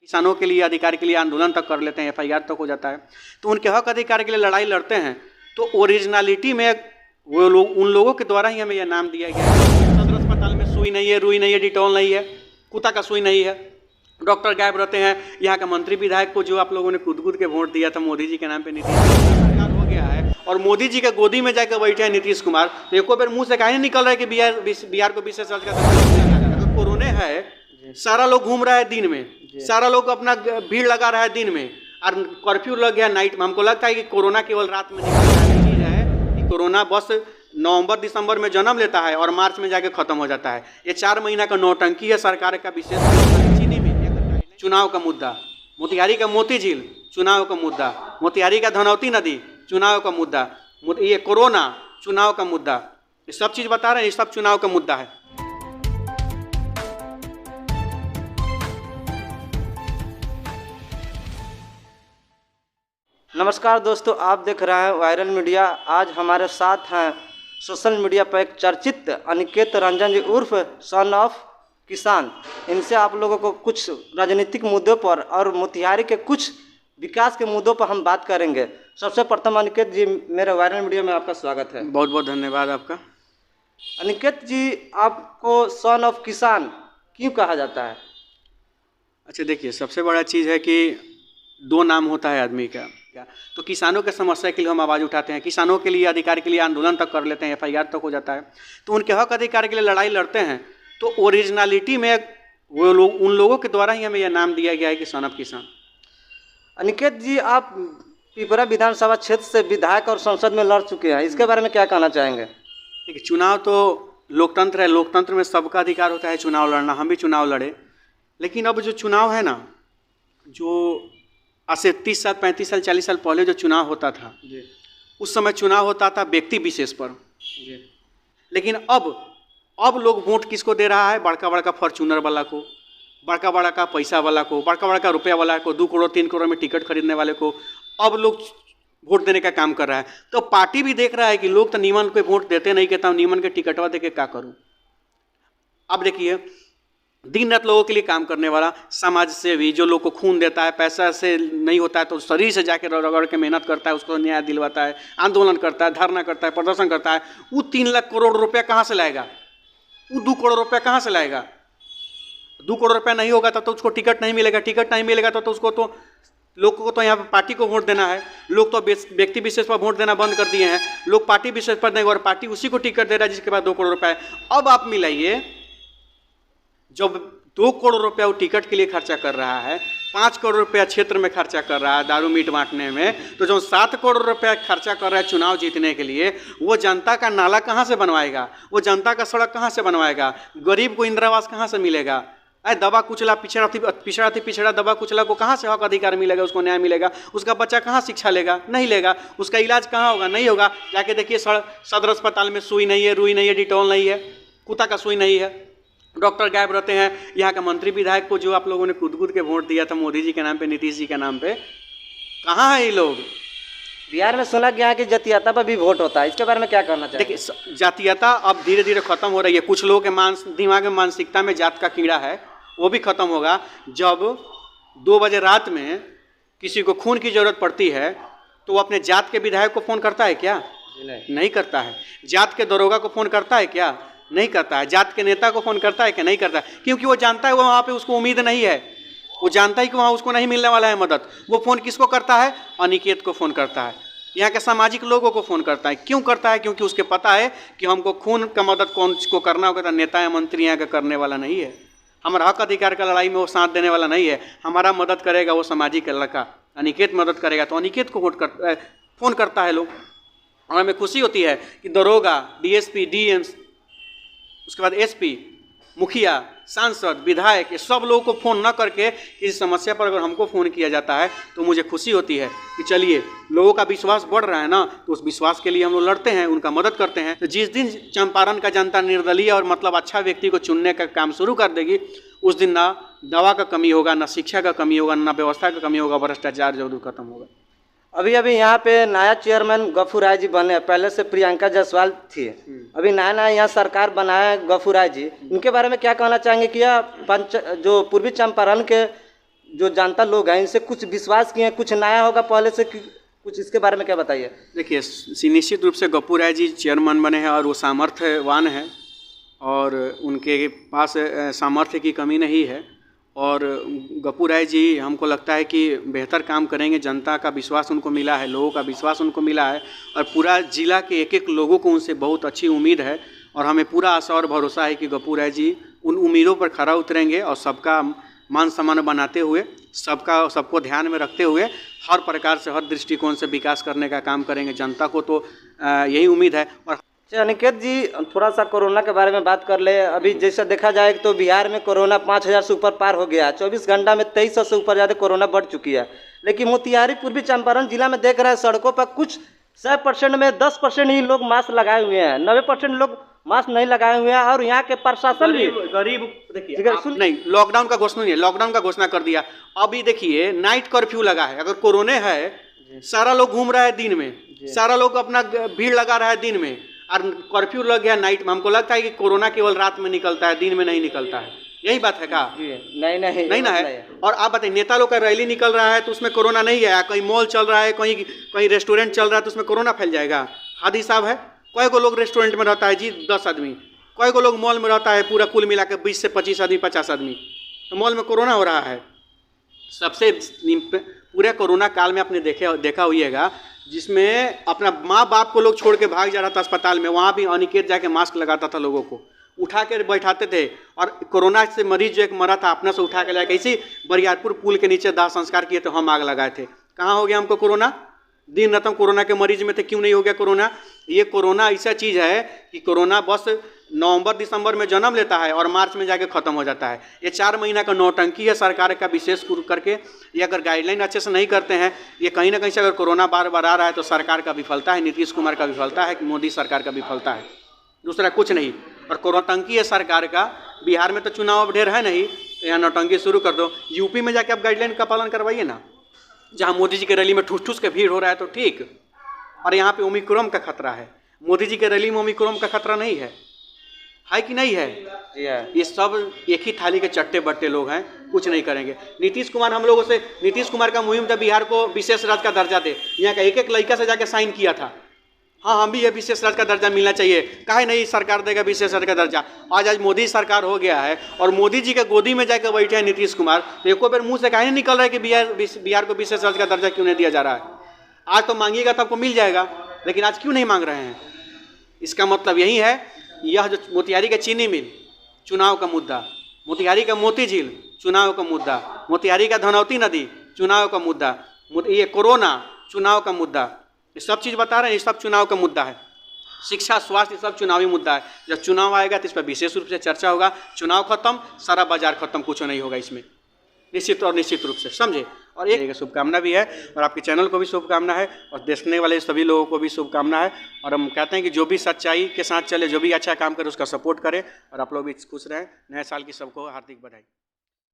किसानों के लिए अधिकार के लिए आंदोलन तक कर लेते हैं, एफआईआर तक हो जाता है। तो उनके हक अधिकार के लिए लड़ाई लड़ते हैं तो ओरिजिनलिटी में वो लोग, उन लोगों के द्वारा ही हमें यह नाम दिया गया है। सदर अस्पताल में सुई नहीं है, रुई नहीं है, डिटॉल नहीं है, कुत्ता का सुई नहीं है, डॉक्टर गायब रहते हैं। यहाँ का मंत्री विधायक को जो आप लोगों ने कूद के वोट दिया था मोदी जी के नाम पे, नीतीश सरकार हो गया है और मोदी जी के गोदी में जाकर बैठे हैं नीतीश कुमार। तो एको बार मुंह से कहीं नहीं निकल रहा है कि बिहार को विशेष राज्य का कोरोना है। सारा लोग घूम रहा है दिन में, सारा लोग अपना भीड़ लगा रहा है दिन में, और कर्फ्यू लग गया नाइट में। हमको लगता है कि कोरोना केवल रात में निकल है कि कोरोना बस नवंबर दिसंबर में जन्म लेता है और मार्च में जाके खत्म हो जाता है। ये 4 महीना का नौटंकी है सरकार का। विशेष चीनी में चुनाव का मुद्दा, मोतिहारी का मोती झील चुनाव का मुद्दा, मोतिहारी का धनौती नदी चुनाव का मुद्दा, ये कोरोना चुनाव का मुद्दा, ये सब चीज़ बता रहे हैं, ये सब चुनाव का मुद्दा है। नमस्कार दोस्तों, आप देख रहे हैं वायरल मीडिया। आज हमारे साथ हैं सोशल मीडिया पर एक चर्चित अनिकेत रंजन जी उर्फ सन ऑफ किसान। इनसे आप लोगों को कुछ राजनीतिक मुद्दों पर और मोतिहारी के कुछ विकास के मुद्दों पर हम बात करेंगे। सबसे प्रथम अनिकेत जी, मेरे वायरल मीडिया में आपका स्वागत है। बहुत बहुत धन्यवाद आपका। अनिकेत जी, आपको सन ऑफ किसान क्यों कहा जाता है? अच्छा देखिए, सबसे बड़ा चीज़ है कि 2 नाम होता है आदमी का। तो किसानों के समस्या के लिए हम आवाज़ उठाते हैं, किसानों के लिए अधिकार के लिए आंदोलन तक कर लेते हैं, एफआईआर तक हो जाता है। तो उनके हक अधिकार के लिए लड़ाई लड़ते हैं तो ओरिजिनलिटी में वो लोग, उन लोगों के द्वारा ही हमें यह नाम दिया गया है कि सन ऑफ किसान। अनिकेत जी, आप पिपरा विधानसभा क्षेत्र से विधायक और संसद में लड़ चुके हैं, इसके बारे में क्या कहना चाहेंगे? देखिए, चुनाव तो लोकतंत्र है, लोकतंत्र में सबका अधिकार होता है चुनाव लड़ना। हम भी चुनाव लड़े, लेकिन अब जो चुनाव है ना, जो आज से 30 साल 35 साल 40 साल पहले जो चुनाव होता था जी, उस समय चुनाव होता था व्यक्ति विशेष पर जी। लेकिन अब लोग वोट किसको दे रहा है? बड़का बड़का फॉर्चूनर वाला को, बड़का बड़का पैसा वाला को, बड़का बड़का रुपया वाला को, 2 करोड़ 3 करोड़ में टिकट खरीदने वाले को अब लोग वोट देने का काम कर रहा है। तो पार्टी भी देख रहा है कि लोग तो नीमन को वोट देते नहीं, कहता हूँ नीमन के टिकटवा दे के क्या करूँ। अब देखिए, दिन रात लोगों के लिए काम करने वाला समाज सेवी, जो लोग को खून देता है, पैसा से नहीं होता है तो शरीर से जाके रगड़ के मेहनत करता है, उसको न्याय दिलवाता है, आंदोलन करता है, धरना करता है, प्रदर्शन करता है, वो 3 लाख करोड़ रुपया कहाँ से लाएगा? वो 2 करोड़ रुपया कहाँ से लाएगा? 2 करोड़ रुपया नहीं होगा तो उसको टिकट नहीं मिलेगा, टिकट नहीं मिलेगा तो उसको तो लोग को तो यहाँ पर पार्टी को वोट देना है। लोग तो व्यक्ति विशेष पर वोट देना बंद कर दिए हैं, लोग पार्टी विशेष पर देंगे और पार्टी उसी को टिकट दे रहा है जिसके पास 2 करोड़ रुपया है। अब आप मिलाइए, जब 2 करोड़ रुपया वो टिकट के लिए खर्चा कर रहा है, 5 करोड़ रुपया क्षेत्र में खर्चा कर रहा है दारू मीट बांटने में, तो जो 7 करोड़ रुपया खर्चा कर रहा है चुनाव जीतने के लिए, वो जनता का नाला कहाँ से बनवाएगा? वो जनता का सड़क कहाँ से बनवाएगा? गरीब को इंदिरावास कहाँ से मिलेगा? दबा कुचला पिछड़ा दबा कुचला को कहाँ से हक अधिकार मिलेगा? उसको न्याय मिलेगा? उसका बच्चा कहाँ शिक्षा लेगा? नहीं लेगा। उसका इलाज कहाँ होगा? नहीं होगा। जाके देखिए, सदर अस्पताल में सुई नहीं है, रुई नहीं है, डिटॉल नहीं है, कुत्ता का सुई नहीं है, डॉक्टर गायब रहते हैं। यहाँ का मंत्री विधायक को जो आप लोगों ने कूद के वोट दिया था मोदी जी के नाम पे, नीतीश जी के नाम पे, कहाँ है ये लोग? बिहार में सुना गया है कि जातीयता पर भी वोट होता है, इसके बारे में क्या कहना चाहिए? देखिए, जातीयता अब धीरे धीरे खत्म हो रही है। कुछ लोगों के दिमाग में मानसिकता में जात का कीड़ा है, वो भी खत्म होगा। जब 2 बजे रात में किसी को खून की जरूरत पड़ती है तो वो अपने जात के विधायक को फ़ोन करता है क्या? नहीं करता है। जात के दरोगा को फ़ोन करता है क्या? नहीं करता है। जात के नेता को फ़ोन करता है कि नहीं करता है? क्योंकि वो जानता है वहाँ पे उसको उम्मीद नहीं है, वो जानता है कि वहाँ उसको नहीं मिलने वाला है मदद। वो फ़ोन किसको करता है? अनिकेत को फ़ोन करता है, यहाँ के सामाजिक लोगों को फ़ोन करता है। क्यों करता है? क्योंकि उसके पता है कि हमको खून का मदद कौन को करना होगा, तो नेता या मंत्री यहाँ का करने वाला नहीं है। हमारा हक अधिकार का लड़ाई में वो साथ देने वाला नहीं है। हमारा मदद करेगा वो सामाजिक लड़का, अनिकेत मदद करेगा तो अनिकेत को फ़ोन करता है लोग। और हमें खुशी होती है कि दरोगा, डीएसपी, डीएम, उसके बाद एसपी, मुखिया, सांसद, विधायक, ये सब लोगों को फ़ोन न करके किसी समस्या पर अगर हमको फ़ोन किया जाता है तो मुझे खुशी होती है कि चलिए लोगों का विश्वास बढ़ रहा है ना, तो उस विश्वास के लिए हम लोग लड़ते हैं, उनका मदद करते हैं। तो जिस दिन चंपारण का जनता निर्दलीय और मतलब अच्छा व्यक्ति को चुनने का काम शुरू कर देगी, उस दिन ना दवा का कमी होगा, ना शिक्षा का कमी होगा, ना व्यवस्था का कमी होगा, भ्रष्टाचार जरूर खत्म होगा। अभी यहाँ पे नया चेयरमैन गफू राय जी बने, पहले से प्रियंका जायसवाल थी, अभी नया यहाँ सरकार बनाया गफू राय जी, इनके बारे में क्या कहना चाहेंगे कि यह जो पूर्वी चंपारण के जो जानता लोग हैं इनसे कुछ विश्वास किए हैं, कुछ नया होगा पहले से कुछ इसके बारे में क्या बताइए। देखिए, निश्चित रूप से गप्पू राय जी चेयरमैन बने हैं और वो सामर्थ्यवान हैं और उनके पास सामर्थ्य की कमी नहीं है और गप्पू राय जी हमको लगता है कि बेहतर काम करेंगे। जनता का विश्वास उनको मिला है, लोगों का विश्वास उनको मिला है और पूरा जिला के एक एक लोगों को उनसे बहुत अच्छी उम्मीद है और हमें पूरा आशा और भरोसा है कि गप्पू राय जी उन उम्मीदों पर खरा उतरेंगे और सबका मान सम्मान बनाते हुए, सबको ध्यान में रखते हुए हर प्रकार से, हर दृष्टिकोण से विकास करने का काम करेंगे। जनता को तो यही उम्मीद है। और अनिकेत जी, थोड़ा सा कोरोना के बारे में बात कर ले। अभी जैसा देखा जाए तो बिहार में कोरोना 5000 से ऊपर पार हो गया है। 24 घंटा में 2300 से ऊपर ज़्यादा कोरोना बढ़ चुकी है। लेकिन मोतिहारी पूर्वी चंपारण जिला में देख रहे हैं सड़कों पर कुछ 100% में 10% ही लोग मास्क लगाए हुए हैं, 90% लोग मास्क नहीं लगाए हुए हैं। और यहाँ के प्रशासन भी गरीब देखिए नहीं, लॉकडाउन का घोषणा नहीं है, लॉकडाउन का घोषणा कर दिया। अभी देखिए नाइट कर्फ्यू लगा है। अगर कोरोना है, सारा लोग घूम रहा है दिन में, सारा लोग अपना भीड़ लगा रहा है दिन में और कर्फ्यू लग गया नाइट में। हमको लगता है कि कोरोना केवल रात में निकलता है, दिन में नहीं निकलता है। यही बात है का? नहीं ना है। और आप बताइए, नेता लोग का रैली निकल रहा है तो उसमें कोरोना नहीं है? कहीं मॉल चल रहा है, कहीं रेस्टोरेंट चल रहा है तो उसमें कोरोना फैल जाएगा? हादी साहब है। कई को लोग रेस्टोरेंट में रहता है जी 10 आदमी, कई को लोग मॉल में रहता है पूरा कुल मिला के 20 से 25 आदमी, 50 आदमी, तो मॉल में कोरोना हो रहा है। सबसे पूरे कोरोना काल में आपने देखा होइएगा जिसमें अपना माँ बाप को लोग छोड़ के भाग जा रहा था अस्पताल में, वहाँ भी अनिकेत जाके मास्क लगाता था, लोगों को उठा के बैठाते थे। और कोरोना से मरीज जो एक मरा था अपना से उठा के लाके इसी बरियारपुर पुल के नीचे दाह संस्कार किए तो हम आग लगाए थे। कहाँ हो गया हमको कोरोना? दिन रात हम कोरोना के मरीज में थे, क्यों नहीं हो गया कोरोना? ये कोरोना ऐसा चीज़ है कि कोरोना बस नवंबर दिसंबर में जन्म लेता है और मार्च में जाके ख़त्म हो जाता है। ये 4 महीना का नौटंकी है सरकार का, विशेष करके ये अगर गाइडलाइन अच्छे से नहीं करते हैं, ये कहीं ना कहीं से अगर कोरोना बार बार आ रहा है तो सरकार का विफलता है, नीतीश कुमार का विफलता है, कि मोदी सरकार का विफलता है, दूसरा कुछ नहीं। और नौटंकी है सरकार का। बिहार में तो चुनाव अब ढेर है नहीं, तो यहाँ नौटंकी शुरू कर दो। यूपी में जाके आप गाइडलाइन का पालन करवाइए ना, जहाँ मोदी जी के रैली में ठूस ठूस के भीड़ हो रहा है तो ठीक। और यहाँ पे ओमिक्रॉन का खतरा है, मोदी जी के रैली में ओमिक्रॉन का खतरा नहीं है कि नहीं है? ये सब एक ही थाली के चट्टे बट्टे लोग हैं, कुछ नहीं करेंगे। नीतीश कुमार हम लोगों से, नीतीश कुमार का मुहिम था बिहार को विशेष राज्य का दर्जा दे, यहाँ का एक एक लड़का से जाके साइन किया था। हाँ, हम भी ये विशेष राज्य का दर्जा मिलना चाहिए, काहे नहीं सरकार देगा विशेष राज्य का दर्जा? आज मोदी सरकार हो गया है और मोदी जी के गोदी में जाकर बैठे हैं नीतीश कुमार, तो एको बार मुंह से काहे नहीं निकल रहा है कि बिहार को विशेष राज्य का दर्जा क्यों नहीं दिया जा रहा है? आज तो मांगिएगा तो आपको मिल जाएगा, लेकिन आज क्यों नहीं मांग रहे हैं? इसका मतलब यही है, यह जो मोतिहारी का चीनी मिल चुनाव का मुद्दा, मोतिहारी का मोती झील चुनाव का मुद्दा, मोतिहारी का धनौती नदी चुनाव का मुद्दा, ये कोरोना चुनाव का मुद्दा, ये सब चीज़ बता रहे हैं, ये सब चुनाव का मुद्दा है। शिक्षा, स्वास्थ्य, सब चुनावी मुद्दा है। जब चुनाव आएगा तो इस पर विशेष रूप से चर्चा होगा। चुनाव खत्म, सारा बाजार खत्म, कुछ नहीं होगा इसमें, निश्चित रूप से, समझे। और एक शुभकामना भी है और आपके चैनल को भी शुभकामना है और देखने वाले सभी लोगों को भी शुभकामना है। और हम कहते हैं कि जो भी सच्चाई के साथ चले, जो भी अच्छा काम करे उसका सपोर्ट करें और आप लोग भी खुश रहें। नए साल की सबको हार्दिक बधाई।